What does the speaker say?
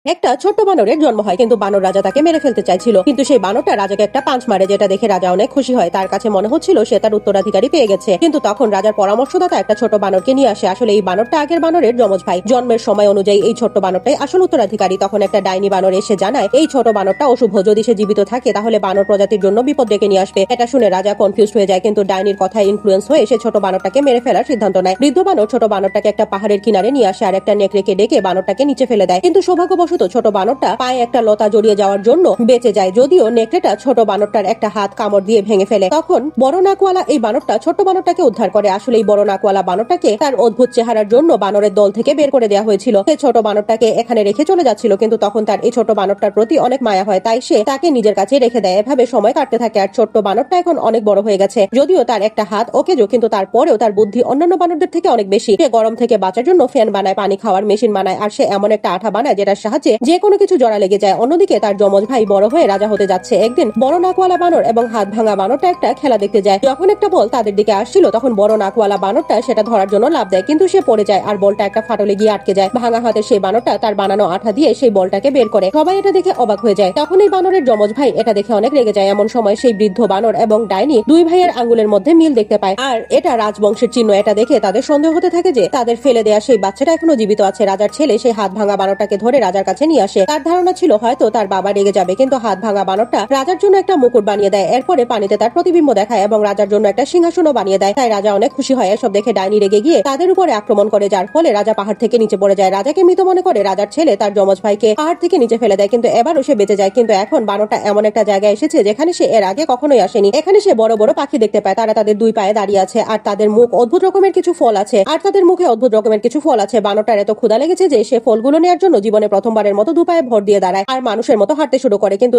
একটা ছোট্ট বানরের জন্ম হয়, কিন্তু বানর রাজা তাকে মেরে ফেলতে চাইছিল। কিন্তু সেই বানরটা রাজাকে একটা পাঁচ মারে, যেটা দেখে রাজা অনেক খুশি হয়। তার কাছে মনে হচ্ছিল সে তার উত্তরাধিকারী পেয়ে গেছে। কিন্তু তখন রাজার পরামর্শদাতা একটা ছোট বানরকে নিয়ে আসে। আসলে এই বানরটা আগের বানরের যমজ ভাই। জন্মের সময় অনুযায়ী এই ছোট্ট বানরটাই আসল উত্তরাধিকারী। তখন একটা ডাইনি বানর এসে জানায় এই ছোট বানরটা অশুভ, যদি সে জীবিত থাকে তাহলে বানর প্রজাতির জন্য বিপদ ডেকে নিয়ে আসবে। এটা শুনে রাজা কনফিউজ হয়ে যায়, কিন্তু ডাইনির কথায় ইনফ্লুয়েন্স হয়ে সে ছোট বানরটাকে মেরে ফেলার সিদ্ধান্ত নেয়। বৃদ্ধ বানর ছোট বানরটাকে একটা পাহাড়ের কিনারে নিয়ে আসে আর একটা নেকড়েকে ডেকে বানরটাকে নিচে ফেলে দেয়। কিন্তু সৌভাগ্যবশত ছোট বানরটা পায়ে একটা লতা জড়িয়ে যাওয়ার জন্য বেঁচে যায়, যদিও নেকড়েটা ছোট বানরটার একটা হাত কামড় দিয়ে ভেঙে ফেলে। তখন বড় নাকওয়ালা এই বানরটা ছোট্ট বানরটাকে উদ্ধার করে। আসলে এই বড় নাকওয়ালা বানরটাকে তার অদ্ভুত চেহারার জন্য বানরের দল থেকে বের করে দেওয়া হয়েছিল। সে ছোট বানরটাকে এখানে রেখে চলে যাচ্ছিল, কিন্তু তখন তার এই ছোট বানরটার প্রতি অনেক মায়া হয়, তাই সে তাকে নিজের কাছে রেখে দেয়। এভাবে সময় কাটতে থাকে আর ছোট্ট বানরটা এখন অনেক বড় হয়ে গেছে। যদিও তার একটা হাত ওকেজো, কিন্তু তারপরেও তার বুদ্ধি অন্যান্য বানরদের থেকে অনেক বেশি। সে গরম থেকে বাঁচার জন্য ফ্যান বানায়, পানি খাওয়ার মেশিন বানায়, আর সে এমন একটা আঠা বানায় যেটার সাহায্যে যে কোনো কিছু জড়া লেগে যায়। অন্যদিকে তার যমজ ভাই বড় হয়ে রাজা হতে যাচ্ছে। একদিন বড় নাকওয়ালা বানর এবং হাত ভাঙা বানরটা একটা খেলা দেখতে যায়। যখন একটা বল তাদের দিকে আসছিল, তখন বড় নাকওয়ালা বানরটা সেটা ধরার জন্য লাফ দেয়, কিন্তু সে পড়ে যায় আর বলটা একটা ফাটলে গিয়ে আটকে যায়। ভাঙা হাতের সেই বানরটা তার বানানো আঠা দিয়ে সেই বলটাকে বের করে। সবাই এটা দেখে অবাক হয়ে যায়। তখন এই বানরের যমজ ভাই এটা দেখে অনেক রেগে যায়। এমন সময় সেই বৃদ্ধ বানর এবং ডাইনি দুই ভাইয়ের আঙ্গুলের মধ্যে মিল দেখতে পায়, আর এটা রাজবংশের চিহ্ন। এটা দেখে তাদের সন্দেহ হতে থাকে যে তাদের ফেলে দেয়া সেই বাচ্চাটা এখনো জীবিত আছে। রাজার ছেলে সেই হাত ভাঙা বানরটাকে ধরে রাজার কাছে নিয়ে আসে। তার ধারণা ছিল হয়তো তার বাবা রেগে যাবে, কিন্তু হাত ভাঙা বানরটা রাজার জন্য একটা মুকুট বানিয়ে দেয়। এরপরে পানিতে তার প্রতিবিম্ব দেখায় এবং রাজার জন্য একটা সিংহাসনও বানিয়ে দেয়। তাই রাজা অনেক খুশি হয়। এসব দেখে ডাইনি রেগে গিয়ে তাদের উপরে আক্রমণ করে, যার ফলে রাজা পাহাড় থেকে নিচে পড়ে যায়। রাজাকে মৃত মনে করে রাজার ছেলে তার যমজ ভাইকে পাহাড় থেকে নিচে ফেলে দেয়, কিন্তু এবারও সে বেঁচে যায়। কিন্তু এখন বানরটা এমন একটা জায়গায় এসেছে যেখানে সে এর আগে কখনোই আসেনি। এখানে সে বড় বড় পাখি দেখতে পায়, তারা তাদের দুই পায়ে দাঁড়িয়ে আছে আর তাদের মুখ অদ্ভুত রকমের কিছু ফল আছে বানরটার এত ক্ষুধা লেগেছে যে সে ফলগুলো নেওয়ার জন্য জীবনে প্রথমবারের মতো দুপায়ে ভর দিয়ে দাঁড়ায় আর মানুষের মতো হাঁটতে শুরু করে। কিন্তু